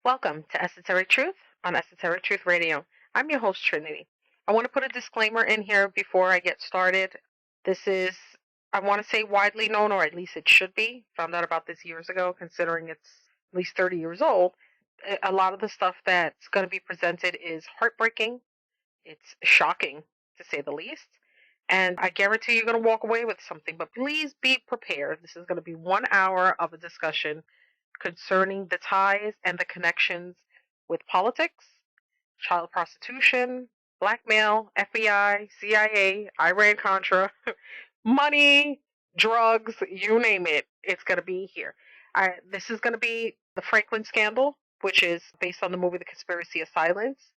Welcome to Esoteric-Truth on Esoteric-Truth Radio. I'm your host, Trinity. I want to put a disclaimer in here before I get started. This is, I want to say, widely known, or at least it should be. Found out about this years ago, considering it's at least 30 years old. A lot of the stuff that's going to be presented is heartbreaking. It's shocking, to say the least. And I guarantee you're going to walk away with something, but please be prepared. This is going to be 1 hour of a discussion concerning the ties and the connections with politics, child prostitution, blackmail, FBI, CIA, Iran-Contra, money, drugs, you name it, it's going to be here. This is going to be the Franklin scandal, which is based on the movie The Conspiracy of Silence,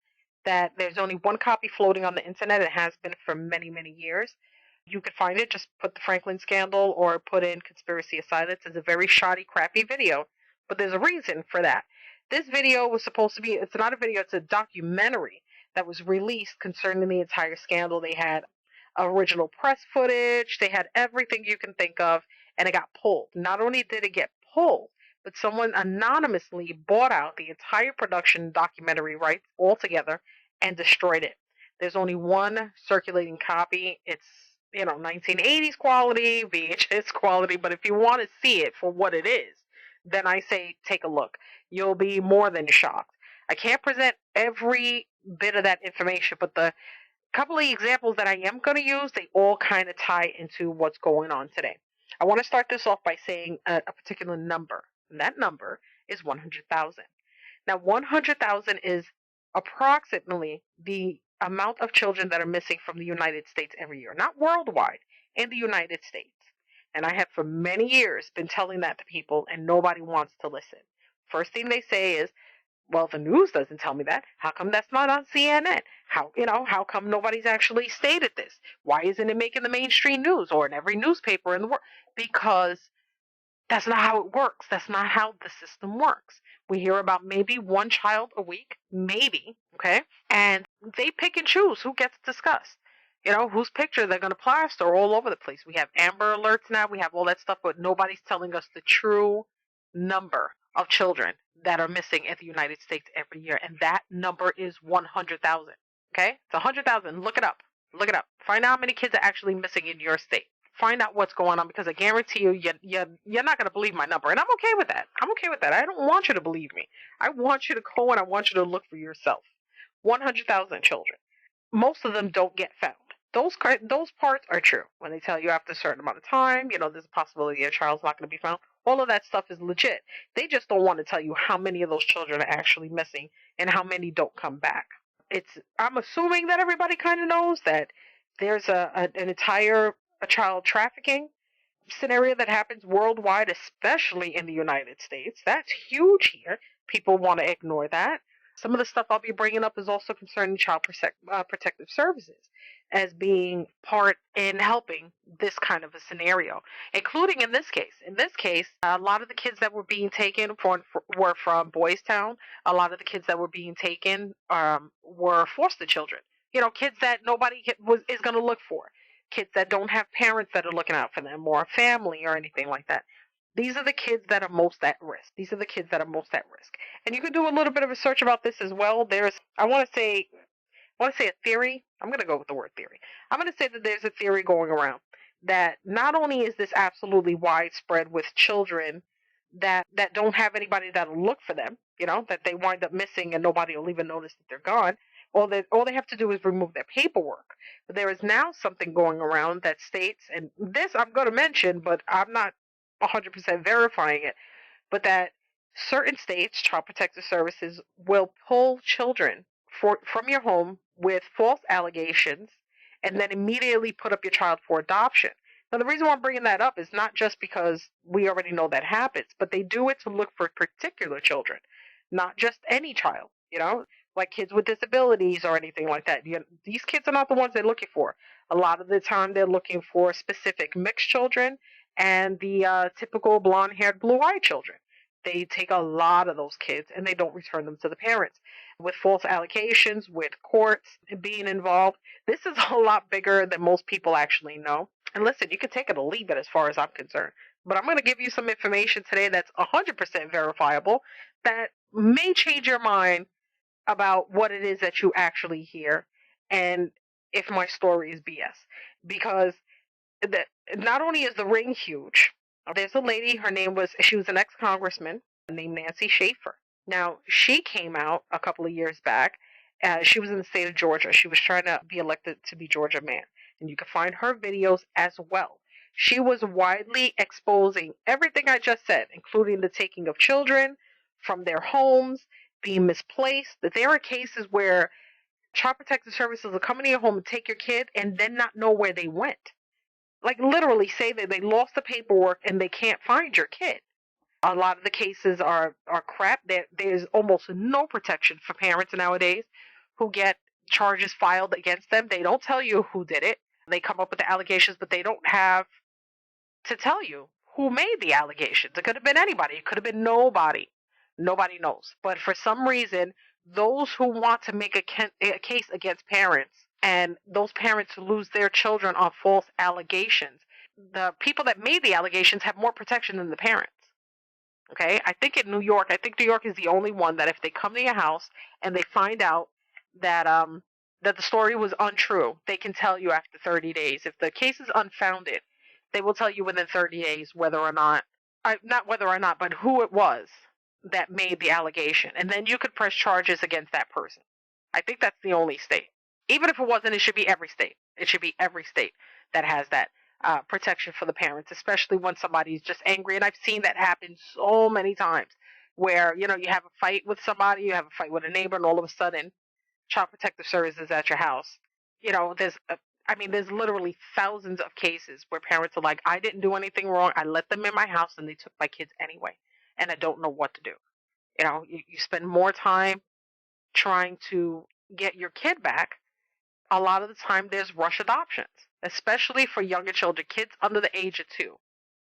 that there's only one copy floating on the internet. It has been for many, many years. You could find it. Just put the Franklin scandal or put in Conspiracy of Silence. It's a very shoddy, crappy video, but there's a reason for that. This video was supposed to be, it's not a video, it's a documentary that was released concerning the entire scandal. They had original press footage, they had everything you can think of, and it got pulled. Not only did it get pulled, but someone anonymously bought out the entire production documentary rights altogether and destroyed it. There's only one circulating copy. It's 1980s quality, VHS quality, but if you want to see it for what it is, then I say take a look. You'll be more than shocked. I can't present every bit of that information, but the couple of examples that I am going to use, they all kind of tie into what's going on today. I want to start this off by saying a particular number, and that number is 100,000. Now, 100,000 is approximately the amount of children that are missing from the United States every year, not worldwide, in the United States. And I have for many years been telling that to people, and nobody wants to listen. First thing they say is, well, the news doesn't tell me that. How come that's not on CNN? How come nobody's actually stated this? Why isn't it making the mainstream news or in every newspaper in the world? Because that's not how it works. That's not how the system works. We hear about maybe one child a week, maybe, okay? And they pick and choose who gets discussed. Whose picture they're going to plaster all over the place. We have Amber Alerts now. We have all that stuff, but nobody's telling us the true number of children that are missing in the United States every year. And that number is 100,000. Okay? It's 100,000. Look it up. Look it up. Find out how many kids are actually missing in your state. Find out what's going on, because I guarantee you're not going to believe my number. And I'm okay with that. I'm okay with that. I don't want you to believe me. I want you to go and I want you to look for yourself. 100,000 children. Most of them don't get found. Those parts are true. When they tell you after a certain amount of time, there's a possibility a child's not going to be found. All of that stuff is legit. They just don't want to tell you how many of those children are actually missing and how many don't come back. I'm assuming that everybody kind of knows that there's an entire child trafficking scenario that happens worldwide, especially in the United States. That's huge here. People want to ignore that. Some of the stuff I'll be bringing up is also concerning child protective services as being part in helping this kind of a scenario, including in this case. In this case, a lot of the kids that were being taken were from Boys Town. A lot of the kids that were being taken were foster children. Kids that nobody is going to look for. Kids that don't have parents that are looking out for them, or a family or anything like that. These are the kids that are most at risk. These are the kids that are most at risk. And you can do a little bit of research about this as well. I want to say a theory. I'm going to go with the word theory. I'm going to say that there's a theory going around that not only is this absolutely widespread with children that don't have anybody that'll look for them, that they wind up missing and nobody will even notice that they're gone. All they have to do is remove their paperwork. But there is now something going around that states, and this I'm going to mention, but I'm not 100% verifying it, but that certain states, Child Protective Services, will pull children from your home with false allegations and then immediately put up your child for adoption. Now, the reason why I'm bringing that up is not just because we already know that happens, but they do it to look for particular children, not just any child, like kids with disabilities or anything like that. These kids are not the ones they're looking for. A lot of the time, they're looking for specific mixed children and the typical blonde-haired, blue-eyed children. They take a lot of those kids and they don't return them to the parents. With false allegations, with courts being involved, this is a lot bigger than most people actually know. And listen, you can take it or leave it as far as I'm concerned. But I'm going to give you some information today that's 100% verifiable that may change your mind about what it is that you actually hear and if my story is BS. Because the, not only is the ring huge, there's a lady, she was an ex-congressman named Nancy Schaefer. Now, she came out a couple of years back. She was in the state of Georgia. She was trying to be elected to be Georgia man. And you can find her videos as well. She was widely exposing everything I just said, including the taking of children from their homes, being misplaced. That there are cases where Child Protective Services will come into your home and take your kid and then not know where they went. Like literally say that they lost the paperwork and they can't find your kid. A lot of the cases are crap. There's almost no protection for parents nowadays who get charges filed against them. They don't tell you who did it. They come up with the allegations, but they don't have to tell you who made the allegations. It could have been anybody. It could have been nobody. Nobody knows. But for some reason, those who want to make a case against parents and those parents lose their children on false allegations, the people that made the allegations have more protection than the parents. Okay, I think in New York, I think New York is the only one that if they come to your house and they find out that that the story was untrue, they can tell you after 30 days. If the case is unfounded, they will tell you within 30 days whether or not, not whether or not, but who it was that made the allegation, and then you could press charges against that person. I think that's the only state. Even if it wasn't, it should be every state. It should be every state that has that protection for the parents, especially when somebody's just angry. And I've seen that happen so many times where, you have a fight with somebody, you have a fight with a neighbor, and all of a sudden, Child Protective Services at your house. There's literally thousands of cases where parents are like, I didn't do anything wrong. I let them in my house and they took my kids anyway. And I don't know what to do. You spend more time trying to get your kid back. A lot of the time there's rush adoptions, especially for younger children. Kids under the age of 2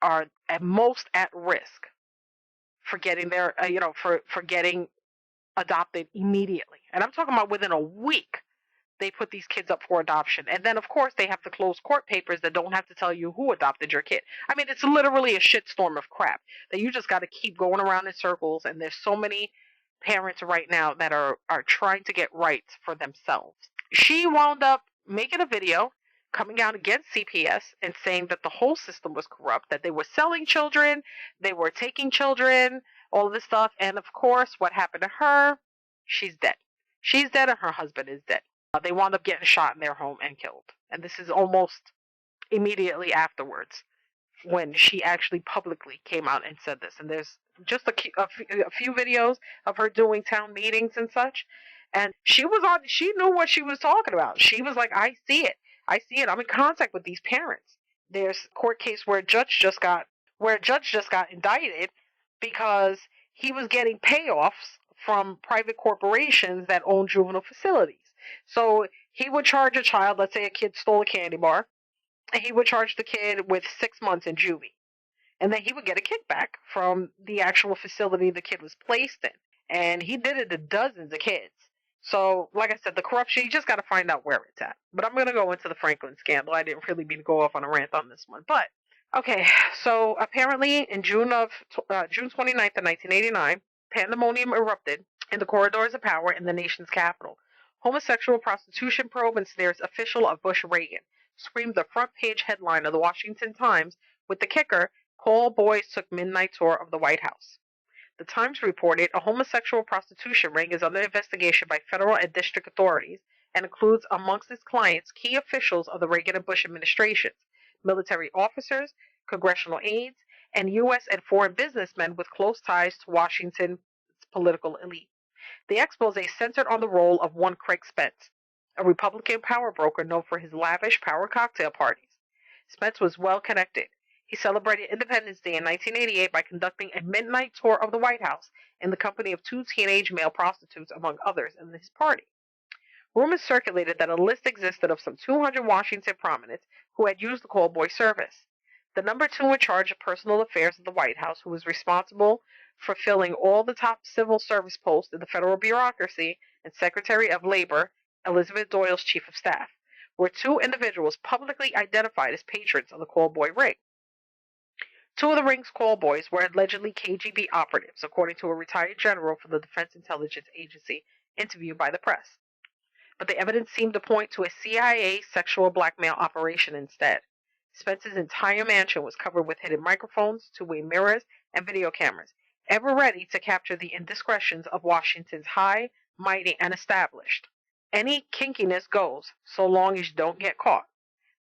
are at most at risk for getting for getting adopted immediately. And I'm talking about within a week, they put these kids up for adoption. And then, of course, they have to close court papers that don't have to tell you who adopted your kid. I mean, it's literally a shitstorm of crap that you just got to keep going around in circles. And there's so many parents right now that are trying to get rights for themselves. She wound up making a video coming out against CPS and saying that the whole system was corrupt, that they were selling children, they were taking children, all of this stuff. And of course, what happened to her? She's dead. She's dead and her husband is dead. They wound up getting shot in their home and killed. And this is almost immediately afterwards when she actually publicly came out and said this. And there's just a few videos of her doing town meetings and such. And she knew what she was talking about. She was like, I see it. I'm in contact with these parents. There's a court case where a judge just got indicted because he was getting payoffs from private corporations that own juvenile facilities. So he would charge a child, let's say a kid stole a candy bar, and he would charge the kid with 6 months in juvie. And then he would get a kickback from the actual facility the kid was placed in. And he did it to dozens of kids. So, like I said, the corruption, you just got to find out where it's at. But I'm going to go into the Franklin scandal. I didn't really mean to go off on a rant on this one. But, okay, so apparently in June 29th of 1989, pandemonium erupted in the corridors of power in the nation's capital. Homosexual prostitution probe ensnares official of Bush Reagan, screamed the front page headline of the Washington Times, with the kicker, call boys took midnight tour of the White House. The Times reported a homosexual prostitution ring is under investigation by federal and district authorities and includes amongst its clients key officials of the Reagan and Bush administrations, military officers, congressional aides, and U.S. and foreign businessmen with close ties to Washington's political elite. The expose centered on the role of one Craig Spence, a Republican power broker known for his lavish power cocktail parties. Spence was well connected. He celebrated Independence Day in 1988 by conducting a midnight tour of the White House in the company of 2 teenage male prostitutes, among others, in his party. Rumors circulated that a list existed of some 200 Washington prominents who had used the call boy service. The number 2 in charge of personal affairs at the White House, who was responsible for filling all the top civil service posts in the federal bureaucracy, and Secretary of Labor, Elizabeth Doyle's chief of staff, were 2 individuals publicly identified as patrons of the call boy ring. Two of the ring's call boys were allegedly KGB operatives, according to a retired general from the Defense Intelligence Agency interviewed by the press. But the evidence seemed to point to a CIA sexual blackmail operation instead. Spence's entire mansion was covered with hidden microphones, two-way mirrors, and video cameras, ever ready to capture the indiscretions of Washington's high, mighty, and established. Any kinkiness goes, so long as you don't get caught.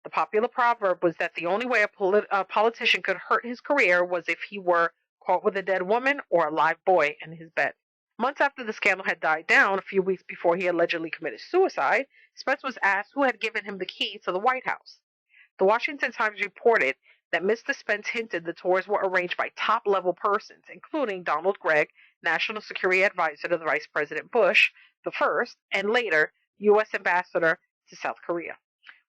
The popular proverb was that the only way a politician could hurt his career was if he were caught with a dead woman or a live boy in his bed. Months after the scandal had died down, a few weeks before he allegedly committed suicide, Spence was asked who had given him the key to the White House. The Washington Times reported that Mr. Spence hinted the tours were arranged by top-level persons, including Donald Gregg, National Security Advisor to the Vice President Bush the first, and later U.S. Ambassador to South Korea.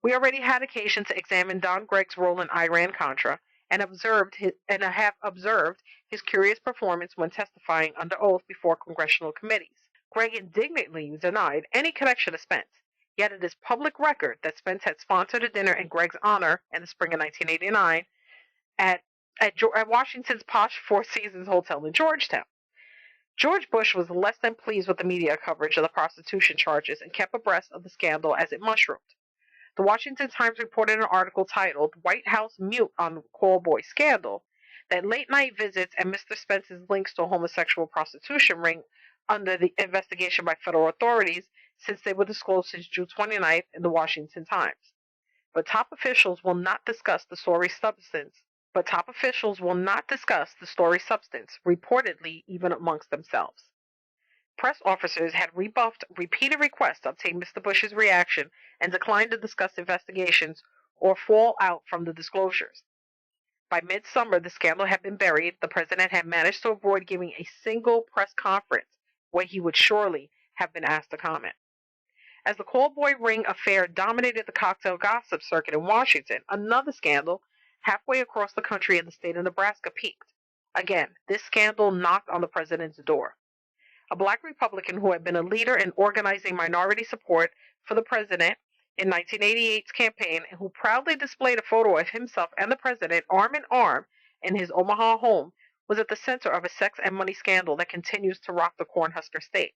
We already had occasion to examine Don Gregg's role in Iran-Contra and have observed his curious performance when testifying under oath before congressional committees. Gregg indignantly denied any connection to Spence, yet it is public record that Spence had sponsored a dinner in Gregg's honor in the spring of 1989 at Washington's posh Four Seasons Hotel in Georgetown. George Bush was less than pleased with the media coverage of the prostitution charges and kept abreast of the scandal as it mushroomed. The Washington Times reported an article titled "White House Mute on Call Boy Scandal" that late-night visits and Mr. Spence's links to a homosexual prostitution ring under the investigation by federal authorities since they were disclosed since June 29th in the Washington Times. But top officials will not discuss the story's substance, reportedly even amongst themselves. Press officers had rebuffed repeated requests to obtain Mr. Bush's reaction and declined to discuss investigations or fallout from the disclosures. By midsummer, the scandal had been buried. The president had managed to avoid giving a single press conference where he would surely have been asked to comment. As the callboy ring affair dominated the cocktail gossip circuit in Washington, another scandal halfway across the country in the state of Nebraska peaked. Again, this scandal knocked on the president's door. A black Republican who had been a leader in organizing minority support for the president in 1988's campaign and who proudly displayed a photo of himself and the president arm in arm in his Omaha home was at the center of a sex and money scandal that continues to rock the Cornhusker state.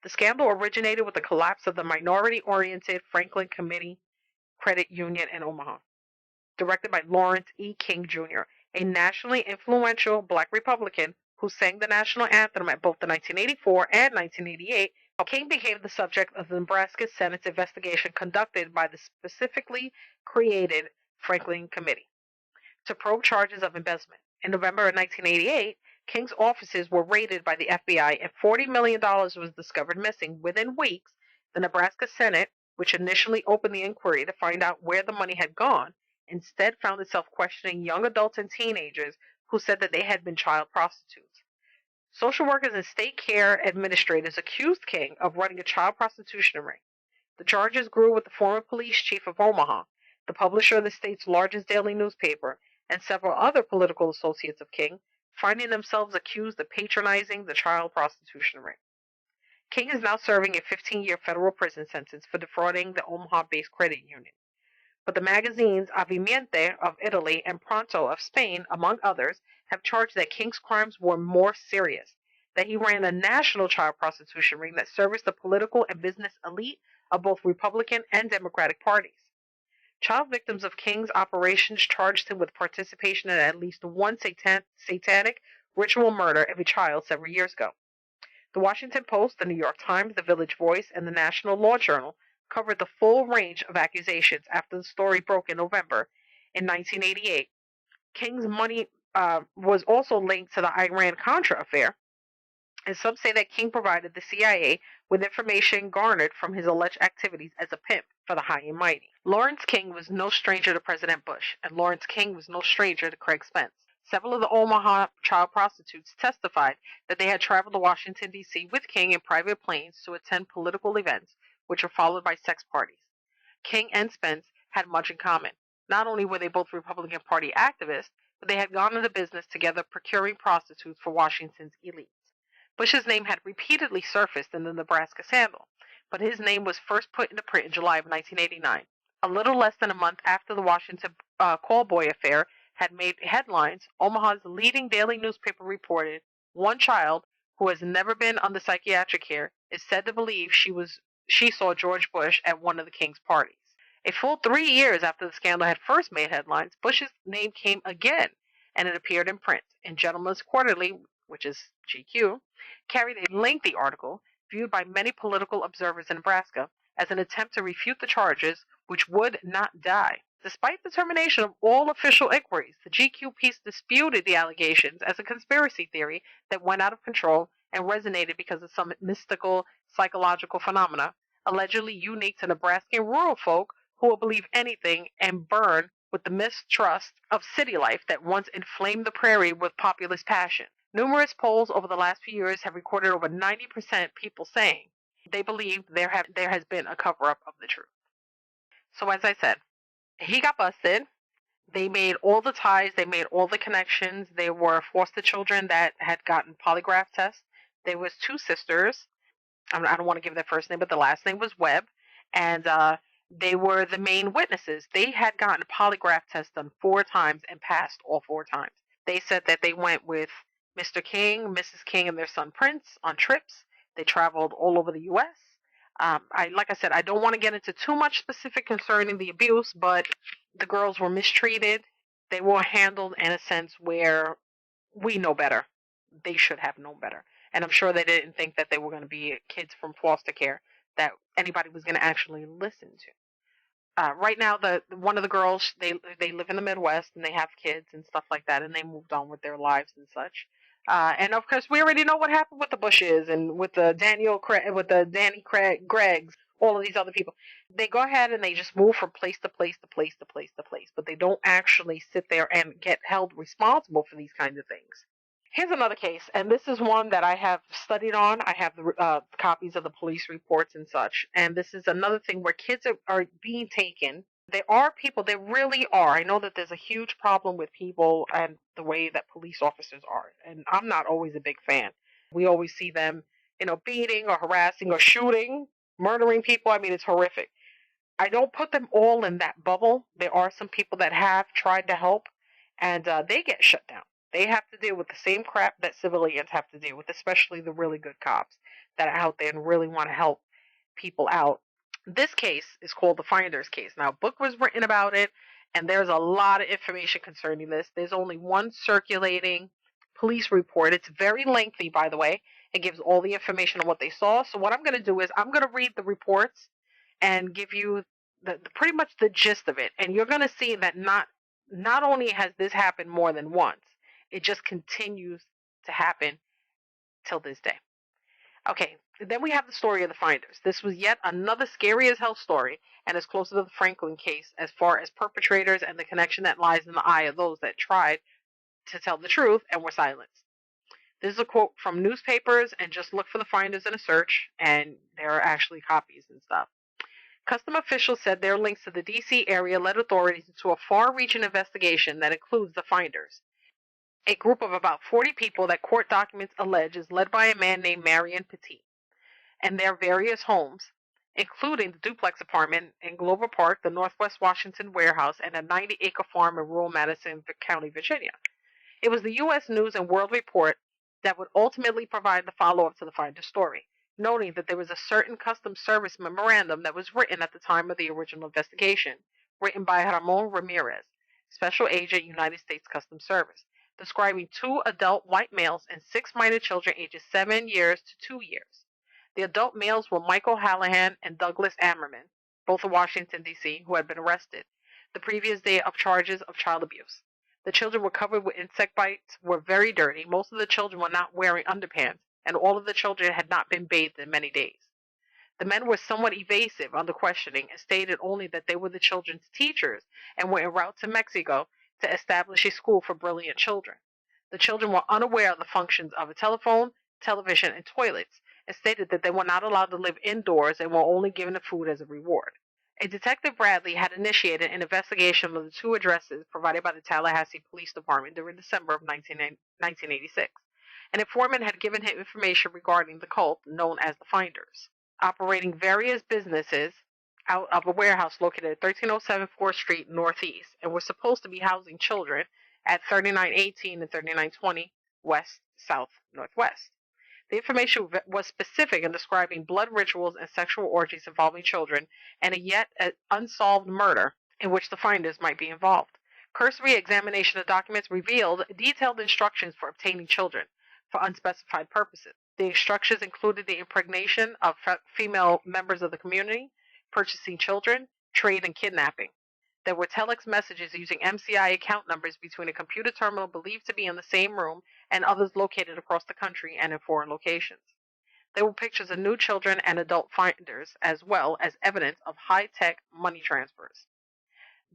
The scandal originated with the collapse of the minority-oriented Franklin Committee Credit Union in Omaha, directed by Lawrence E. King, Jr., a nationally influential black Republican who sang the national anthem at both the 1984 and 1988, King became the subject of the Nebraska Senate's investigation conducted by the specifically created Franklin Committee to probe charges of embezzlement. In November of 1988, King's offices were raided by the FBI and $40 million was discovered missing. Within weeks, the Nebraska Senate, which initially opened the inquiry to find out where the money had gone, instead found itself questioning young adults and teenagers who said that they had been child prostitutes. Social workers and state care administrators accused King of running a child prostitution ring. The charges grew with the former police chief of Omaha, the publisher of the state's largest daily newspaper, and several other political associates of King, finding themselves accused of patronizing the child prostitution ring. King is now serving a 15-year federal prison sentence for defrauding the Omaha-based credit union. But the magazines Avimiente of Italy and Pronto of Spain, among others, have charged that King's crimes were more serious, that he ran a national child prostitution ring that serviced the political and business elite of both Republican and Democratic parties. Child victims of King's operations charged him with participation in at least one satanic ritual murder of a child several years ago. The Washington Post, the New York Times, the Village Voice, and the National Law Journal covered the full range of accusations after the story broke in November in 1988. King's money was also linked to the Iran-Contra affair, and some say that King provided the CIA with information garnered from his alleged activities as a pimp for the high and mighty. Lawrence King was no stranger to President Bush, and Lawrence King was no stranger to Craig Spence. Several of the Omaha child prostitutes testified that they had traveled to Washington, D.C. with King in private planes to attend political events, which were followed by sex parties. King and Spence had much in common. Not only were they both Republican Party activists, but they had gone into business together procuring prostitutes for Washington's elites. Bush's name had repeatedly surfaced in the Nebraska scandal, but his name was first put into print in July of 1989. A little less than a month after the Washington callboy affair had made headlines, Omaha's leading daily newspaper reported one child who has never been under psychiatric care is said to believe she saw George Bush at one of the king's parties. A full 3 years after the scandal had first made headlines, Bush's name came again, and it appeared in print. In Gentleman's Quarterly, which is GQ, carried a lengthy article viewed by many political observers in Nebraska as an attempt to refute the charges, which would not die. Despite the termination of all official inquiries, the GQ piece disputed the allegations as a conspiracy theory that went out of control and resonated because of some mystical psychological phenomena, allegedly unique to Nebraskan rural folk who will believe anything and burn with the mistrust of city life that once inflamed the prairie with populist passion. Numerous polls over the last few years have recorded over 90% people saying they believe there has been a cover-up of the truth. So as I said, he got busted. They made all the ties. They made all the connections. They were foster children that had gotten polygraph tests. There was two sisters. I don't want to give their first name, but the last name was Webb. And they were the main witnesses. They had gotten a polygraph test done 4 times and passed all 4 times. They said that they went with Mr. King, Mrs. King, and their son Prince on trips. They traveled all over the U.S. Like I said, I don't want to get into too much specific concerning the abuse, but the girls were mistreated. They were handled in a sense where we know better. They should have known better. And I'm sure they didn't think that they were going to be kids from foster care that anybody was going to actually listen to. Right now, one of the girls, they live in the Midwest and they have kids and stuff like that, and they moved on with their lives and such. And of course, we already know what happened with the Bushes and with the Danny Greggs, all of these other people. They go ahead and they just move from place to place to place to place to place, but they don't actually sit there and get held responsible for these kinds of things. Here's another case, and this is one that I have studied on. I have the copies of the police reports and such, and this is another thing where kids are being taken. There are people, there really are. I know that there's a huge problem with people and the way that police officers are, and I'm not always a big fan. We always see them, beating or harassing or shooting, murdering people. I mean, it's horrific. I don't put them all in that bubble. There are some people that have tried to help, and they get shut down. They have to deal with the same crap that civilians have to deal with, especially the really good cops that are out there and really want to help people out. This case is called the Finders case. Now, a book was written about it, and there's a lot of information concerning this. There's only one circulating police report. It's very lengthy, by the way. It gives all the information on what they saw. So what I'm going to do is I'm going to read the reports and give you pretty much the gist of it. And you're going to see that not only has this happened more than once, it just continues to happen till this day. Okay, then we have the story of the Finders. This was yet another scary as hell story, and is closer to the Franklin case as far as perpetrators and the connection that lies in the eye of those that tried to tell the truth and were silenced. This is a quote from newspapers, and just look for the Finders in a search, and there are actually copies and stuff. Custom officials said their links to the D.C. area led authorities into a far-reaching investigation that includes the Finders, a group of about 40 people that court documents allege is led by a man named Marion Petit, and their various homes, including the duplex apartment in Glover Park, the Northwest Washington warehouse, and a 90-acre farm in rural Madison County, Virginia. It was the U.S. News and World Report that would ultimately provide the follow-up to the Finders story, noting that there was a certain Customs Service memorandum that was written at the time of the original investigation, written by Ramon Ramirez, Special Agent, United States Customs Service, describing 2 adult white males and 6 minor children ages 7 years to 2 years. The adult males were Michael Hallahan and Douglas Ammerman, both of Washington, D.C., who had been arrested the previous day of charges of child abuse. The children were covered with insect bites, were very dirty. Most of the children were not wearing underpants, and all of the children had not been bathed in many days. The men were somewhat evasive under questioning and stated only that they were the children's teachers and were en route to Mexico to establish a school for brilliant children. The children were unaware of the functions of a telephone, television, and toilets, and stated that they were not allowed to live indoors and were only given the food as a reward. A Detective Bradley had initiated an investigation of the 2 addresses provided by the Tallahassee Police Department during December of 1986. An informant had given him information regarding the cult known as the Finders, operating various businesses out of a warehouse located at 1307 4th Street Northeast, and were supposed to be housing children at 3918 and 3920 West, South, Northwest. The information was specific in describing blood rituals and sexual orgies involving children and a yet unsolved murder in which the finders might be involved. Cursory examination of documents revealed detailed instructions for obtaining children for unspecified purposes. The instructions included the impregnation of female members of the community, purchasing children, trade, and kidnapping. There were telex messages using MCI account numbers between a computer terminal believed to be in the same room and others located across the country and in foreign locations. There were pictures of new children and adult finders, as well as evidence of high-tech money transfers.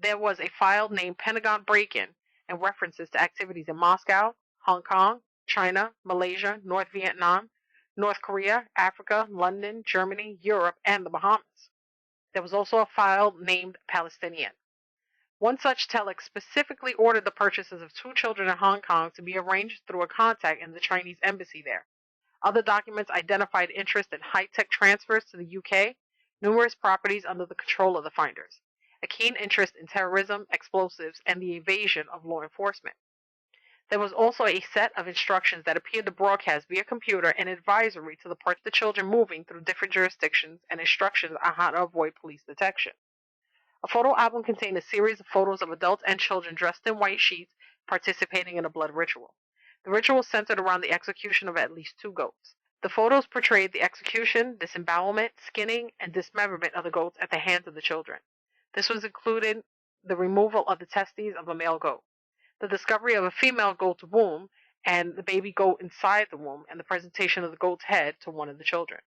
There was a file named Pentagon Break-In and references to activities in Moscow, Hong Kong, China, Malaysia, North Vietnam, North Korea, Africa, London, Germany, Europe, and the Bahamas. There was also a file named Palestinian. One such telex specifically ordered the purchases of 2 children in Hong Kong to be arranged through a contact in the Chinese embassy there. Other documents identified interest in high-tech transfers to the UK, numerous properties under the control of the finders, a keen interest in terrorism, explosives, and the evasion of law enforcement. There was also a set of instructions that appeared to broadcast via computer an advisory to the parts of the children moving through different jurisdictions and instructions on how to avoid police detection. A photo album contained a series of photos of adults and children dressed in white sheets participating in a blood ritual. The ritual centered around the execution of at least 2 goats. The photos portrayed the execution, disembowelment, skinning, and dismemberment of the goats at the hands of the children. This was included the removal of the testes of a male goat, the discovery of a female goat's womb and the baby goat inside the womb, and the presentation of the goat's head to one of the children.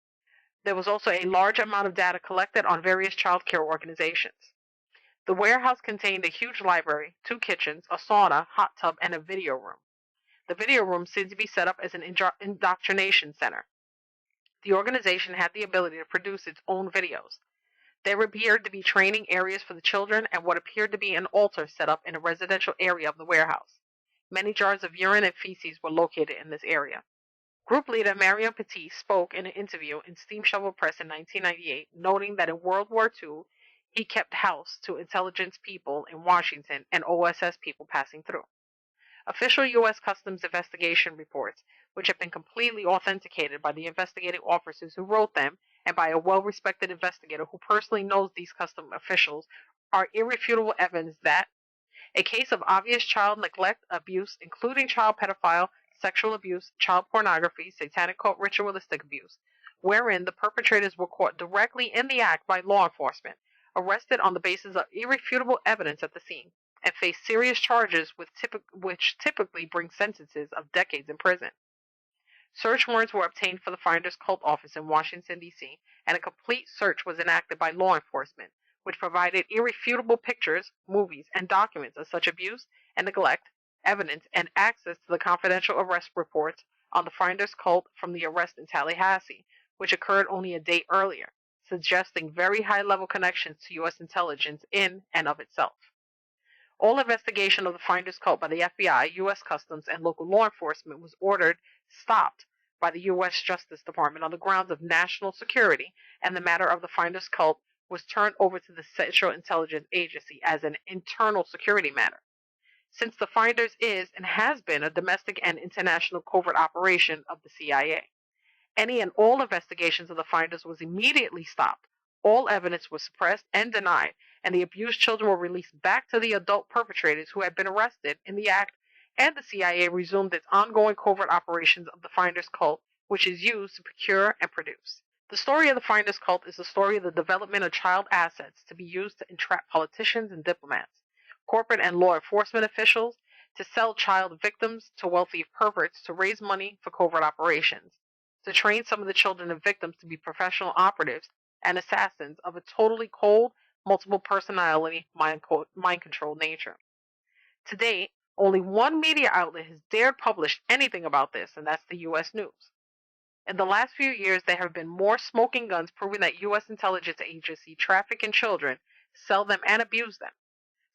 There was also a large amount of data collected on various child care organizations. The warehouse contained a huge library, 2 kitchens, a sauna, hot tub, and a video room. The video room seemed to be set up as an indoctrination center. The organization had the ability to produce its own videos. There appeared to be training areas for the children and what appeared to be an altar set up in a residential area of the warehouse. Many jars of urine and feces were located in this area. Group leader Marion Petit spoke in an interview in Steam Shovel Press in 1998, noting that in World War II, he kept house to intelligence people in Washington and OSS people passing through. Official U.S. Customs investigation reports, which have been completely authenticated by the investigating officers who wrote them and by a well-respected investigator who personally knows these customs officials, are irrefutable evidence that a case of obvious child neglect, abuse, including child pedophile, sexual abuse, child pornography, satanic cult ritualistic abuse, wherein the perpetrators were caught directly in the act by law enforcement, arrested on the basis of irrefutable evidence at the scene, and face serious charges which typically bring sentences of decades in prison. Search warrants were obtained for the Finders Cult office in Washington, D.C., and a complete search was enacted by law enforcement, which provided irrefutable pictures, movies, and documents of such abuse and neglect, evidence, and access to the confidential arrest reports on the Finders Cult from the arrest in Tallahassee, which occurred only a day earlier, suggesting very high-level connections to U.S. intelligence in and of itself. All investigation of the Finders Cult by the FBI, U.S. Customs, and local law enforcement was stopped by the U.S. Justice Department on the grounds of national security, and the matter of the Finders Cult was turned over to the Central Intelligence Agency as an internal security matter. Since the Finders is and has been a domestic and international covert operation of the CIA, any and all investigations of the Finders was immediately stopped. All evidence was suppressed and denied, and the abused children were released back to the adult perpetrators who had been arrested in the act, and the CIA resumed its ongoing covert operations of the Finders Cult, which is used to procure and produce. The story of the Finders Cult is the story of the development of child assets to be used to entrap politicians and diplomats, corporate and law enforcement officials, to sell child victims to wealthy perverts to raise money for covert operations, to train some of the children and victims to be professional operatives and assassins of a totally cold, multiple personality, mind-controlled nature. To date, only one media outlet has dared publish anything about this, and that's the U.S. News. In the last few years, there have been more smoking guns proving that U.S. intelligence agencies traffic in children, sell them, and abuse them.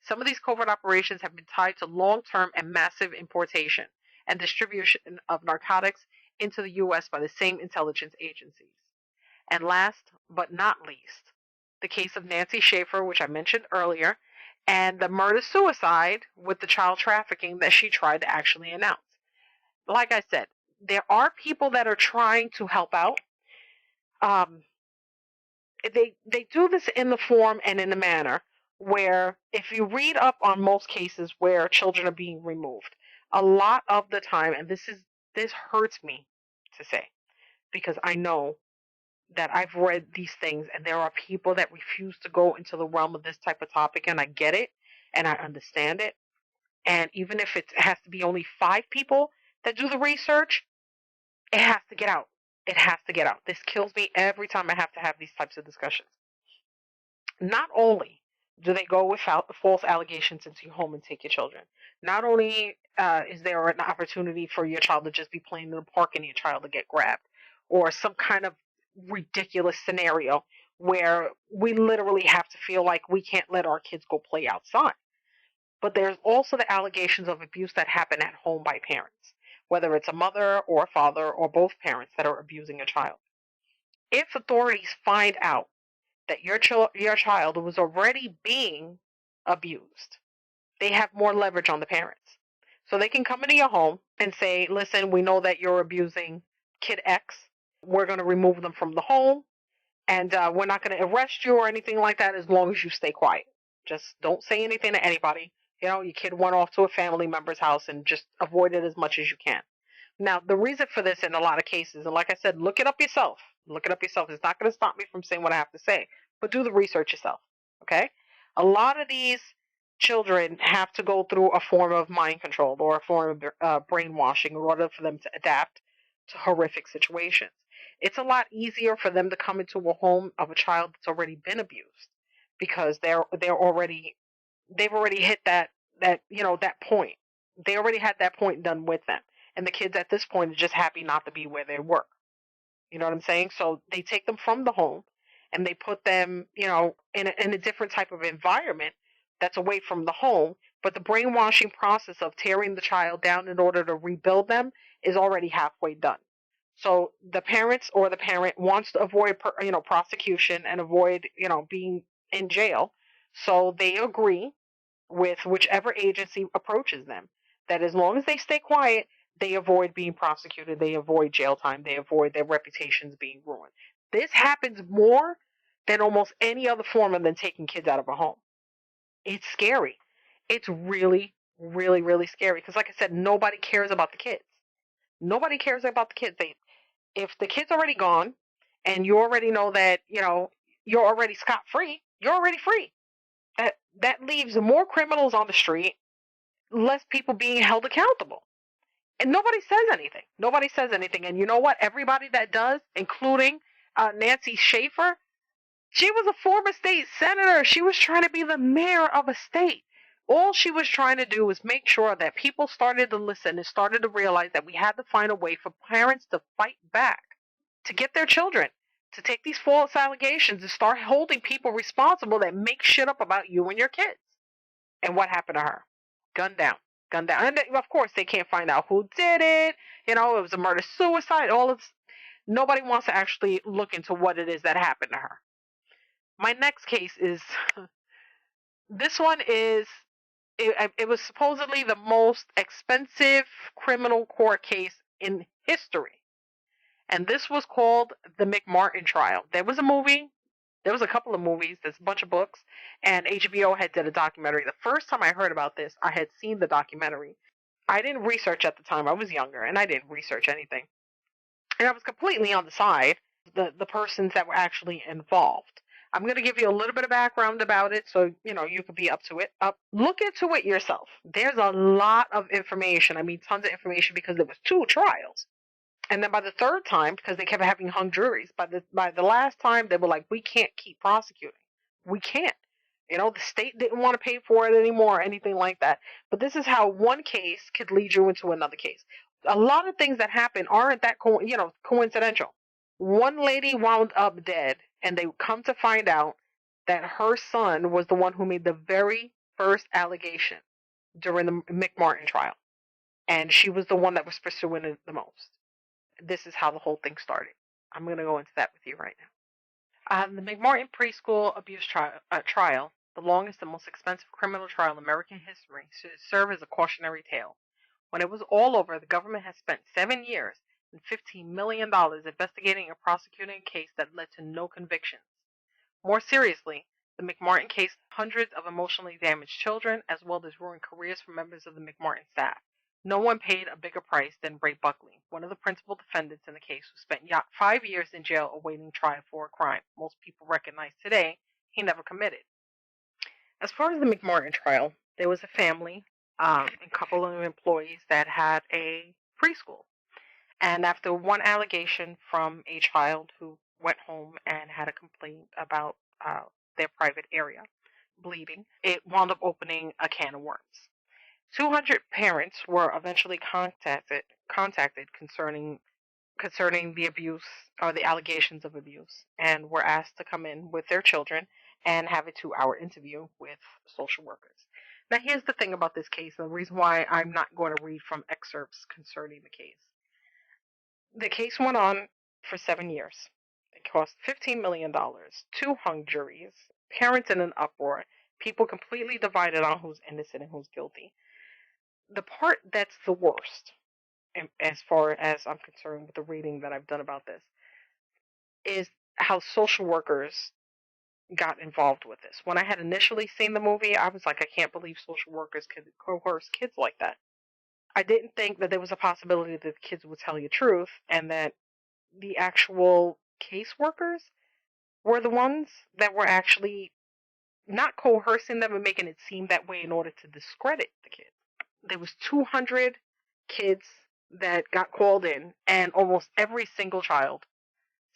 Some of these covert operations have been tied to long-term and massive importation and distribution of narcotics into the U.S. by the same intelligence agencies. And last but not least, the case of Nancy Schaefer, which I mentioned earlier, and the murder-suicide with the child trafficking that she tried to actually announce. Like I said, there are people that are trying to help out. Um, they do this in the form and in the manner where, if you read up on most cases where children are being removed, a lot of the time, and this hurts me to say, because I know that I've read these things and there are people that refuse to go into the realm of this type of topic, and I get it and I understand it. And even if it has to be only 5 people that do the research, it has to get out. It has to get out. This kills me every time I have to have these types of discussions. Not only do they go with false allegations into your home and take your children, not only is there an opportunity for your child to just be playing in the park and your child to get grabbed, or some kind of ridiculous scenario where we literally have to feel like we can't let our kids go play outside. But there's also the allegations of abuse that happen at home by parents, whether it's a mother or a father or both parents that are abusing a child. If authorities find out that your child was already being abused, they have more leverage on the parents. So they can come into your home and say, listen, we know that you're abusing kid X. We're going to remove them from the home, and we're not going to arrest you or anything like that as long as you stay quiet. Just don't say anything to anybody. You know, your kid went off to a family member's house, and just avoid it as much as you can. Now, the reason for this in a lot of cases, and like I said, look it up yourself. Look it up yourself. It's not going to stop me from saying what I have to say, but do the research yourself. Okay? A lot of these children have to go through a form of mind control or a form of brainwashing in order for them to adapt to horrific situations. It's a lot easier for them to come into a home of a child that's already been abused, because they've already hit that point. They already had that point done with them, and the kids at this point are just happy not to be where they were. You know what I'm saying? So they take them from the home and they put them, in a different type of environment that's away from the home. But the brainwashing process of tearing the child down in order to rebuild them is already halfway done. So the parents or the parent wants to avoid, prosecution and avoid, being in jail. So they agree with whichever agency approaches them that as long as they stay quiet, they avoid being prosecuted, they avoid jail time, they avoid their reputations being ruined. This happens more than almost any other form of than taking kids out of a home. It's scary. It's really, really, really scary because, like I said, nobody cares about the kids. Nobody cares about the kids. If the kid's already gone and you already know that, you're already scot free, you're already free. That leaves more criminals on the street, less people being held accountable. And nobody says anything. Nobody says anything. And you know what? Everybody that does, including Nancy Schaefer, she was a former state senator. She was trying to be the mayor of a state. All she was trying to do was make sure that people started to listen and started to realize that we had to find a way for parents to fight back, to get their children, to take these false allegations and start holding people responsible that make shit up about you and your kids. And what happened to her? Gunned down. Gunned down. And of course, they can't find out who did it. It was a murder suicide. All of Nobody wants to actually look into what it is that happened to her. My next case is this one is it was supposedly the most expensive criminal court case in history. And this was called the McMartin Trial. There was a movie. There was a couple of movies. There's a bunch of books. And HBO had did a documentary. The first time I heard about this, I had seen the documentary. I didn't research at the time. I was younger, and I didn't research anything. And I was completely on the side of the persons that were actually involved. I'm going to give you a little bit of background about it so, you could be up to it. Look into it yourself. There's a lot of information. I mean, tons of information because there was 2 trials. And then by the third time, because they kept having hung juries, by the last time, they were like, we can't keep prosecuting. We can't. The state didn't want to pay for it anymore or anything like that. But this is how one case could lead you into another case. A lot of things that happen aren't that coincidental. One lady wound up dead, and they come to find out that her son was the one who made the very first allegation during the McMartin trial. And she was the one that was pursuing it the most. This is how the whole thing started. I'm going to go into that with you right now. The McMartin Preschool abuse trial, the longest and most expensive criminal trial in American history, should serve as a cautionary tale. When it was all over, the government has spent 7 years and $15 million investigating and prosecuting a case that led to no convictions. More seriously, the McMartin case hundreds of emotionally damaged children, as well as ruined careers for members of the McMartin staff. No one paid a bigger price than Ray Buckley, one of the principal defendants in the case, who spent 5 years in jail awaiting trial for a crime most people recognize today he never committed. As far as the McMartin trial, there was a family, a couple of employees that had a preschool. And after one allegation from a child who went home and had a complaint about their private area bleeding, it wound up opening a can of worms. 200 parents were eventually contacted concerning the abuse or the allegations of abuse, and were asked to come in with their children and have a 2-hour interview with social workers. Now, here's the thing about this case, and the reason why I'm not going to read from excerpts concerning the case. The case went on for 7 years. It cost $15 million, 2 hung juries, parents in an uproar, people completely divided on who's innocent and who's guilty. The part that's the worst, as far as I'm concerned with the reading that I've done about this, is how social workers got involved with this. When I had initially seen the movie, I was like, I can't believe social workers could coerce kids like that. I didn't think that there was a possibility that the kids would tell you the truth, and that the actual caseworkers were the ones that were actually not coercing them and making it seem that way in order to discredit the kids. There was 200 kids that got called in, and almost every single child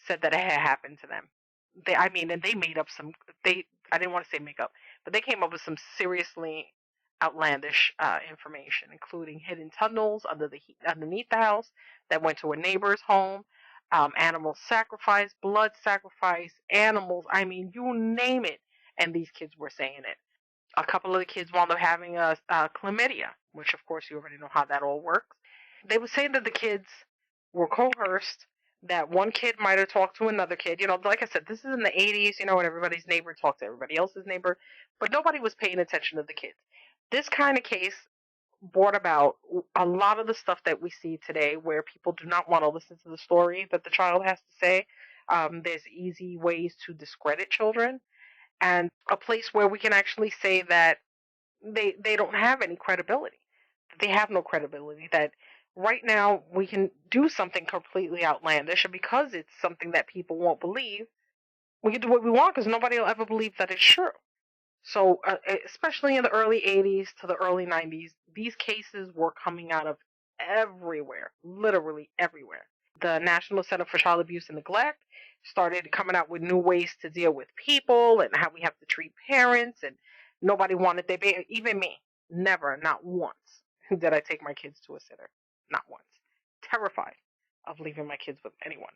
said that it had happened to them. And they made up I didn't want to say make up, but they came up with some seriously outlandish information, including hidden tunnels underneath the house that went to a neighbor's home, animal sacrifice, blood sacrifice, animals. You name it, and these kids were saying it. A couple of the kids wound up having a chlamydia, which of course you already know how that all works. They were saying that the kids were coerced, that one kid might have talked to another kid. Like I said, this is in the 80s, when everybody's neighbor talked to everybody else's neighbor, but nobody was paying attention to the kids. This kind of case brought about a lot of the stuff that we see today, where people do not want to listen to the story that the child has to say. There's easy ways to discredit children, and a place where we can actually say that they don't have any credibility. They have no credibility. That right now we can do something completely outlandish, and because it's something that people won't believe, we can do what we want because nobody will ever believe that it's true. So, especially in the early 80s to the early 90s, these cases were coming out of everywhere, literally everywhere. The National Center for Child Abuse and Neglect started coming out with new ways to deal with people and how we have to treat parents, and nobody wanted their baby. Even me, never, not once did I take my kids to a sitter. Not once. Terrified of leaving my kids with anyone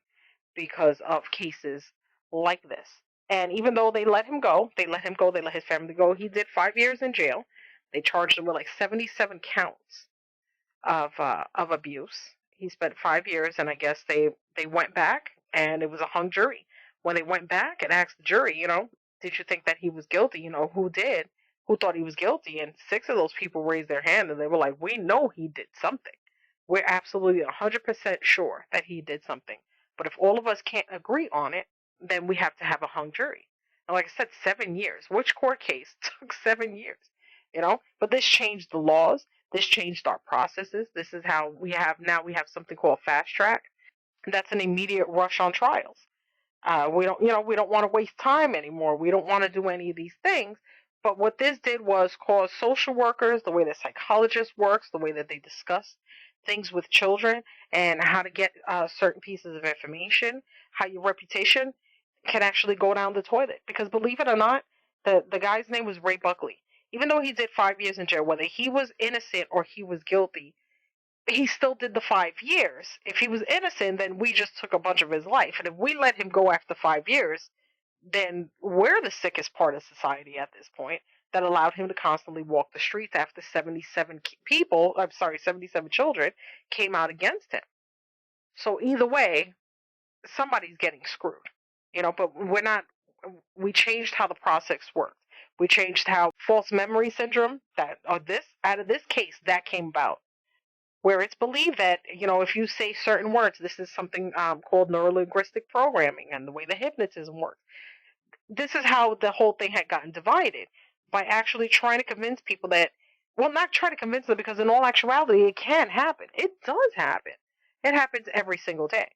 because of cases like this. And even though they let him go, they let his family go, he did 5 years in jail. They charged him with like 77 counts of abuse. He spent 5 years, and I guess they went back, and it was a hung jury. When they went back and asked the jury, did you think that he was guilty? Who did? Who thought he was guilty? And 6 of those people raised their hand, and they were like, we know he did something. We're absolutely 100% sure that he did something. But if all of us can't agree on it, then we have to have a hung jury. And like I said, 7 years. Which court case took 7 years? But this changed the laws. This changed our processes. This is how we have something called fast track. That's an immediate rush on trials. We don't want to waste time anymore. We don't want to do any of these things. But what this did was cause social workers, the way the psychologist works, the way that they discuss things with children, and how to get certain pieces of information, how your reputation can actually go down the toilet. Because believe it or not, the guy's name was Ray Buckley. Even though he did 5 years in jail, whether he was innocent or he was guilty, he still did the 5 years. If he was innocent, then we just took a bunch of his life. And if we let him go after 5 years, then we're the sickest part of society at this point, that allowed him to constantly walk the streets after 77 children came out against him. So either way, somebody's getting screwed, but we changed how the process worked. We changed how false memory syndrome out of this case that came about, where it's believed that if you say certain words, this is something called neurolinguistic programming and the way the hypnotism works. This is how the whole thing had gotten divided by actually trying to convince people that, well, not try to convince them, because in all actuality, it can happen. It does happen. It happens every single day.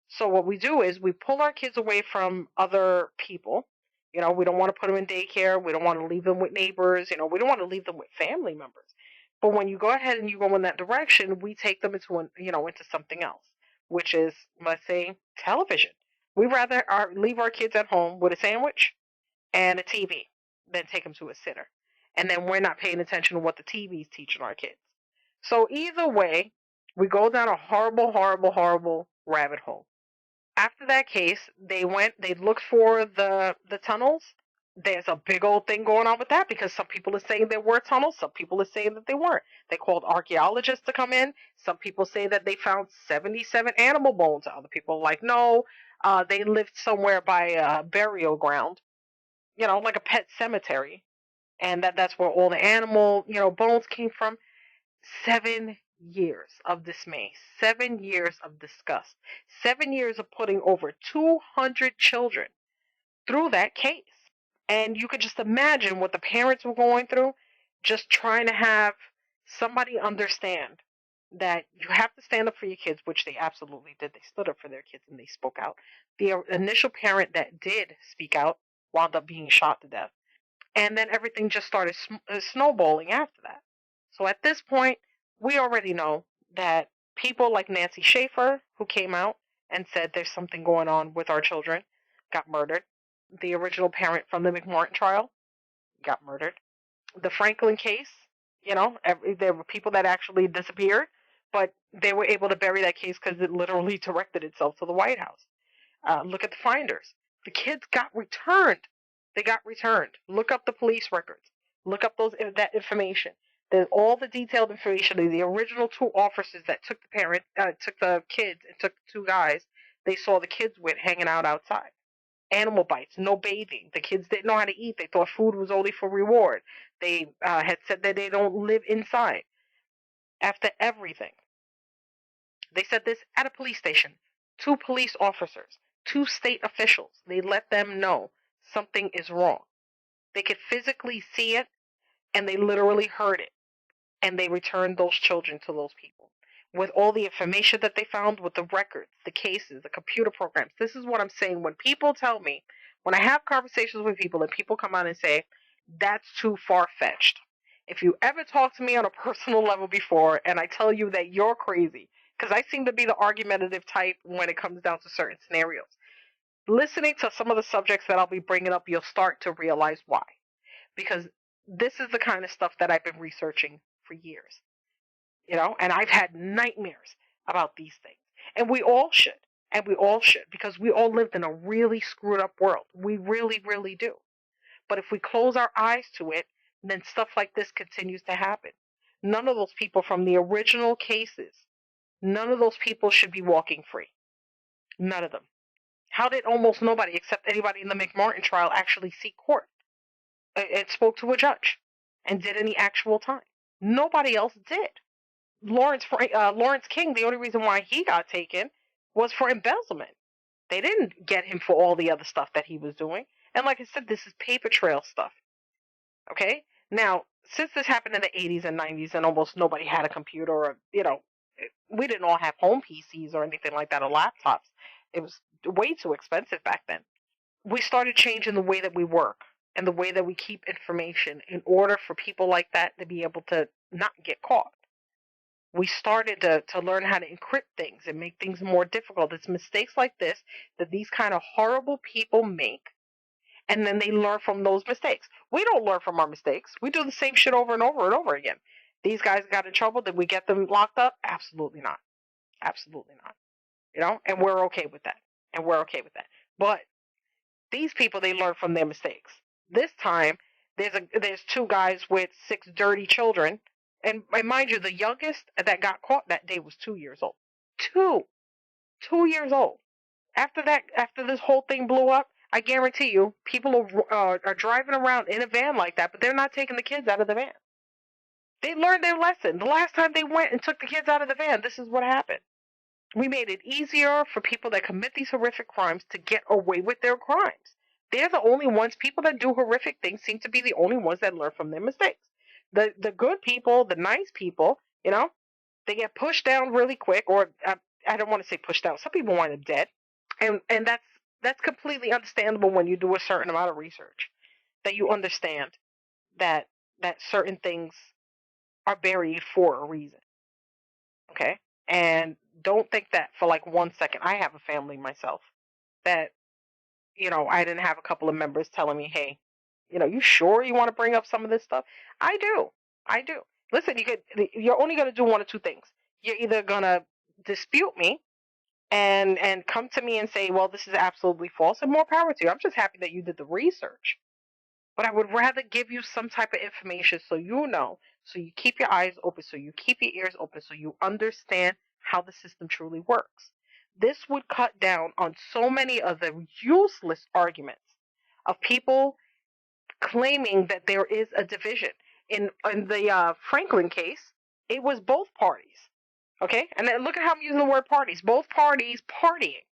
So what we do is we pull our kids away from other people. We don't want to put them in daycare. We don't want to leave them with neighbors. We don't want to leave them with family members. But when you go ahead and you go in that direction, we take them into something else, which is, let's say, television. We rather leave our kids at home with a sandwich and a TV than take them to a sitter. And then we're not paying attention to what the TV is teaching our kids. So either way, we go down a horrible, horrible, horrible rabbit hole. After that case, they looked for the tunnels. There's a big old thing going on with that, because some people are saying there were tunnels, some people are saying that they weren't. They called archaeologists to come in. Some people say that they found 77 animal bones. Other people are like, no, they lived somewhere by a burial ground, like a pet cemetery, and that's where all the animal, bones came from. 7 years of dismay, 7 years of disgust, 7 years of putting over 200 children through that case. And you could just imagine what the parents were going through, just trying to have somebody understand that you have to stand up for your kids, which they absolutely did. They stood up for their kids and they spoke out. The initial parent that did speak out wound up being shot to death. And then everything just started snowballing after that. So at this point, we already know that people like Nancy Schaefer, who came out and said there's something going on with our children, got murdered. The original parent from the McMartin trial got murdered. The Franklin case, there were people that actually disappeared, but they were able to bury that case because it literally directed itself to the White House. Look at the finders. The kids got returned. They got returned. Look up the police records. Look up that information. There's all the detailed information of the original two officers that took the kids and took the two guys they saw the kids with hanging out outside. Animal bites, no bathing. The kids didn't know how to eat. They thought food was only for reward. They had said that they don't live inside. After everything, they said this at a police station. 2 police officers, 2 state officials, they let them know something is wrong. They could physically see it, and they literally heard it. And they returned those children to those people with all the information that they found, with the records, the cases, the computer programs. This is what I'm saying. When people tell me, when I have conversations with people and people come out and say, that's too far-fetched. If you ever talk to me on a personal level before and I tell you that you're crazy, because I seem to be the argumentative type when it comes down to certain scenarios, listening to some of the subjects that I'll be bringing up, you'll start to realize why. Because this is the kind of stuff that I've been researching for years. And I've had nightmares about these things. And we all should. And we all should, because we all lived in a really screwed up world. We really, really do. But if we close our eyes to it, then stuff like this continues to happen. None of those people from the original cases, none of those people should be walking free. None of them. How did almost nobody, except anybody in the McMartin trial, actually see court and spoke to a judge and did any actual time? Nobody else did. Lawrence King, the only reason why he got taken was for embezzlement. They didn't get him for all the other stuff that he was doing. And like I said, this is paper trail stuff. Okay? Now, since this happened in the 80s and 90s and almost nobody had a computer, or, we didn't all have home PCs or anything like that, or laptops. It was way too expensive back then. We started changing the way that we work and the way that we keep information in order for people like that to be able to not get caught. We started to learn how to encrypt things and make things more difficult. It's mistakes like this that these kind of horrible people make, and then they learn from those mistakes. We don't learn from our mistakes. We do the same shit over and over and over again. These guys got in trouble. Did we get them locked up? Absolutely not. Absolutely not. And we're okay with that. But these people, they learn from their mistakes. This time, there's 2 guys with 6 dirty children. And mind you, the youngest that got caught that day was 2 years old. 2 years old. After this whole thing blew up, I guarantee you, people are driving around in a van like that, but they're not taking the kids out of the van. They learned their lesson. The last time they went and took the kids out of the van, this is what happened. We made it easier for people that commit these horrific crimes to get away with their crimes. They're the only ones, people that do horrific things seem to be the only ones that learn from their mistakes. The good people, the nice people, they get pushed down really quick, or I don't want to say pushed down. Some people wind up dead, and that's completely understandable when you do a certain amount of research, that you understand that certain things are buried for a reason. Okay, and don't think that for like 1 second. I have a family myself that I didn't have a couple of members telling me, hey, you sure you want to bring up some of this stuff? I do. I do. Listen, you're only going to do one of two things. You're either going to dispute me and come to me and say, well, this is absolutely false, and more power to you. I'm just happy that you did the research. But I would rather give you some type of information so you know, so you keep your eyes open, so you keep your ears open, so you understand how the system truly works. This would cut down on so many of the useless arguments of people claiming that there is a division. In the Franklin case, it was both parties. Okay? And then look at how I'm using the word parties. Both parties partying.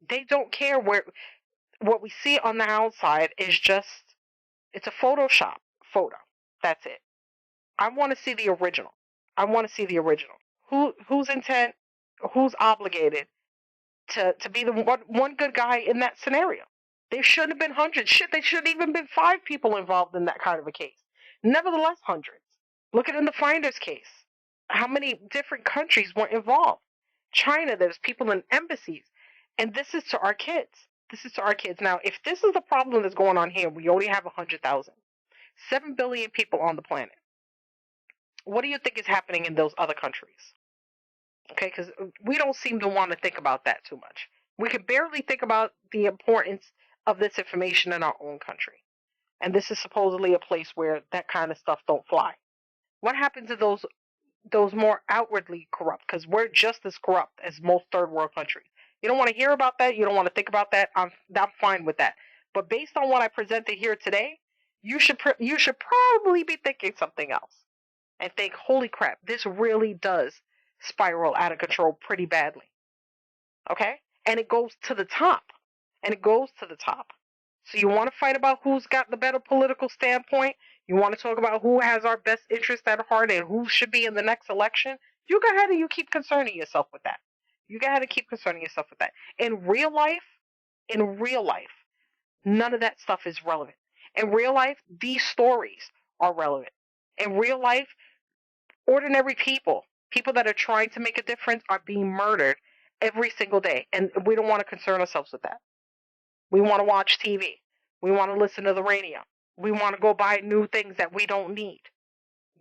They don't care what we see on the outside is just, it's a Photoshop photo. That's it. I want to see the original. I want to see the original. Whose intent, who's obligated to be the one good guy in that scenario? There shouldn't have been hundreds. Shit, there should have even been 5 people involved in that kind of a case. Nevertheless, hundreds. Look at in the Finders case. How many different countries were involved? China, there's people in embassies. And this is to our kids. This is to our kids. Now, if this is the problem that's going on here, we only have 100,000. 7 billion people on the planet. What do you think is happening in those other countries? Okay, because we don't seem to want to think about that too much. We can barely think about the importance of this information in our own country. And this is supposedly a place where that kind of stuff don't fly. What happens to those more outwardly corrupt? Because we're just as corrupt as most third world countries. You don't want to hear about that. You don't want to think about that. I'm fine with that. But based on what I presented here today, you should probably be thinking something else and think, holy crap, this really does spiral out of control pretty badly. Okay? And it goes to the top. And it goes to the top. So you want to fight about who's got the better political standpoint? You want to talk about who has our best interest at heart and who should be in the next election? You go ahead and you keep concerning yourself with that. You go ahead and keep concerning yourself with that. In real life, none of that stuff is relevant. In real life, these stories are relevant. In real life, ordinary people that are trying to make a difference are being murdered every single day. And we don't want to concern ourselves with that. We want to watch TV. We want to listen to the radio. We want to go buy new things that we don't need.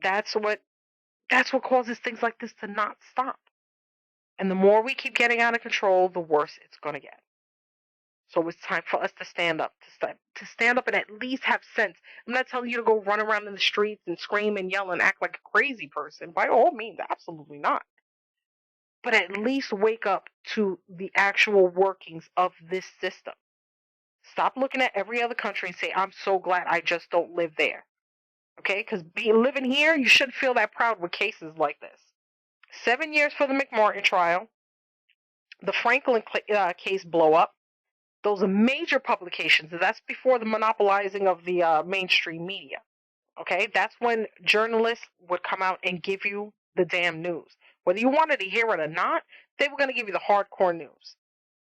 That's what causes things like this to not stop. And the more we keep getting out of control, the worse it's going to get. So it's time for us to stand up, to stand up and at least have sense. I'm not telling you to go run around in the streets and scream and yell and act like a crazy person. By all means, absolutely not. But at least wake up to the actual workings of this system. Stop looking at every other country and say, I'm so glad I just don't live there. Okay? Because living here, you shouldn't feel that proud with cases like this. 7 years for the McMartin trial. The Franklin case blow up. Those are major publications. That's before the monopolizing of the mainstream media. Okay? That's when journalists would come out and give you the damn news. Whether you wanted to hear it or not, they were going to give you the hardcore news.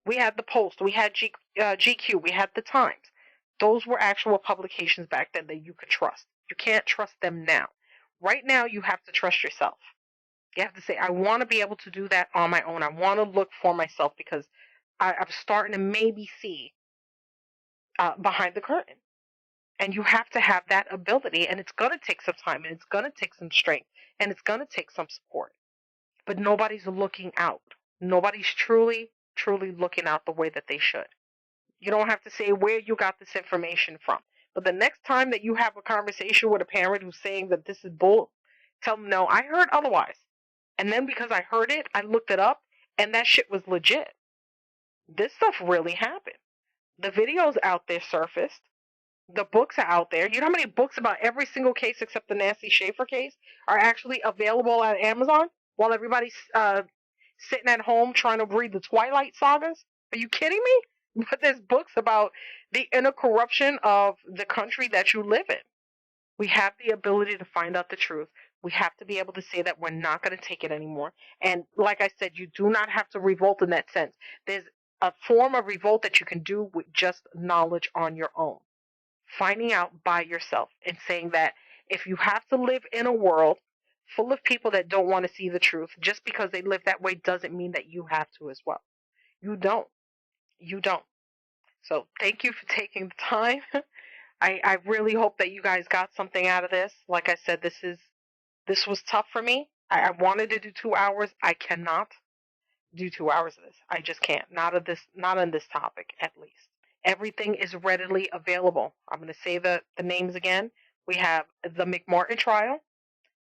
We had the Post, we had GQ, we had the Times. Those were actual publications back then that you could trust. You can't trust them now. Right now, you have to trust yourself. You have to say, I want to be able to do that on my own. I want to look for myself because I'm starting to maybe see behind the curtain. And you have to have that ability, and it's going to take some time, and it's going to take some strength, and it's going to take some support. But nobody's looking out. Nobody's truly looking out the way that they should. You don't have to say where you got this information from. But the next time that you have a conversation with a parent who's saying that this is bull, tell them, no, I heard otherwise. And then because I heard it, I looked it up, and that shit was legit. This stuff really happened. The videos out there surfaced. The books are out there. You know how many books about every single case except the Nancy Schaefer case are actually available on Amazon while everybody's sitting at home trying to read the Twilight sagas? Are you kidding me? But there's books about the inner corruption of the country that you live in. We have the ability to find out the truth. We have to be able to say that we're not going to take it anymore. And like I said, you do not have to revolt in that sense. There's a form of revolt that you can do with just knowledge on your own. Finding out by yourself and saying that if you have to live in a world full of people that don't want to see the truth, just because they live that way doesn't mean that you have to as well. You don't. You don't. So thank you for taking the time. I really hope that you guys got something out of this. Like I said, this was tough for me. I wanted to do 2 hours. I cannot do 2 hours of this. I just can't. Not on this topic, at least. Everything is readily available. I'm going to say the names again. We have the McMartin Trial.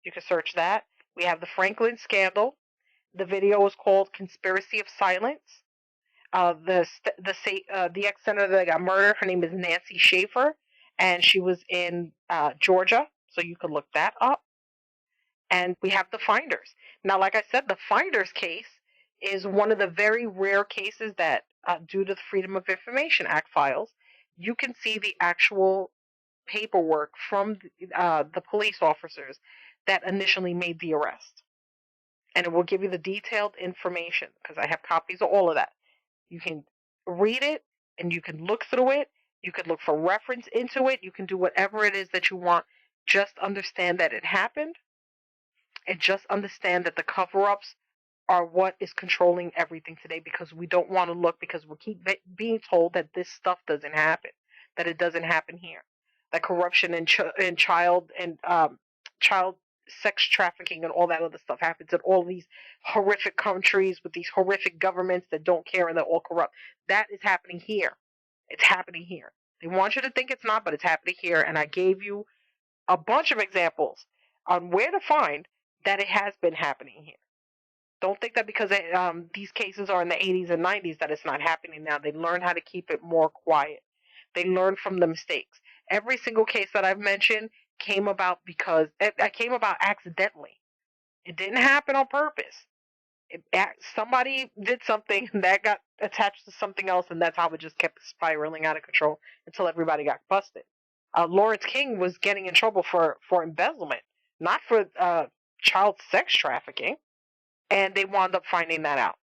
You can search that. We have the Franklin Scandal. The video is called Conspiracy of Silence. The ex-senator that got murdered, her name is Nancy Schaefer, and she was in Georgia, so you could look that up. And we have the Finders. Now, like I said, the Finders case is one of the very rare cases that, due to the Freedom of Information Act files, you can see the actual paperwork from the police officers that initially made the arrest. And it will give you the detailed information because I have copies of all of that. You can read it and you can look through it. You can look for reference into it. You can do whatever it is that you want. Just understand that it happened and just understand that the cover-ups are what is controlling everything today because we don't want to look because we keep being told that this stuff doesn't happen, that it doesn't happen here, that corruption and child sex trafficking and all that other stuff happens in all these horrific countries with these horrific governments that don't care and they're all corrupt. That is happening here. It's happening here. They want you to think it's not, but it's happening here. And I gave you a bunch of examples on where to find that it has been happening here. Don't think that because these cases are in the 80s and 90s that it's not happening now. They learn how to keep it more quiet. They learn from the mistakes. Every single case that I've mentioned came about because it came about accidentally. It didn't happen on purpose. Somebody did something that got attached to something else, and that's how it just kept spiraling out of control until everybody got busted. Lawrence King was getting in trouble for embezzlement, not for child sex trafficking, and they wound up finding that out.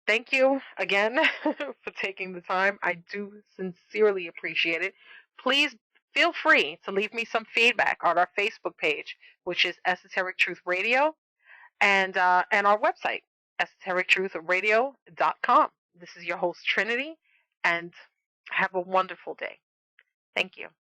Thank you again for taking the time. I do sincerely appreciate it. Please feel free to leave me some feedback on our Facebook page, which is Esoteric Truth Radio, and our website, esoterictruthradio.com. This is your host, Trinity, and have a wonderful day. Thank you.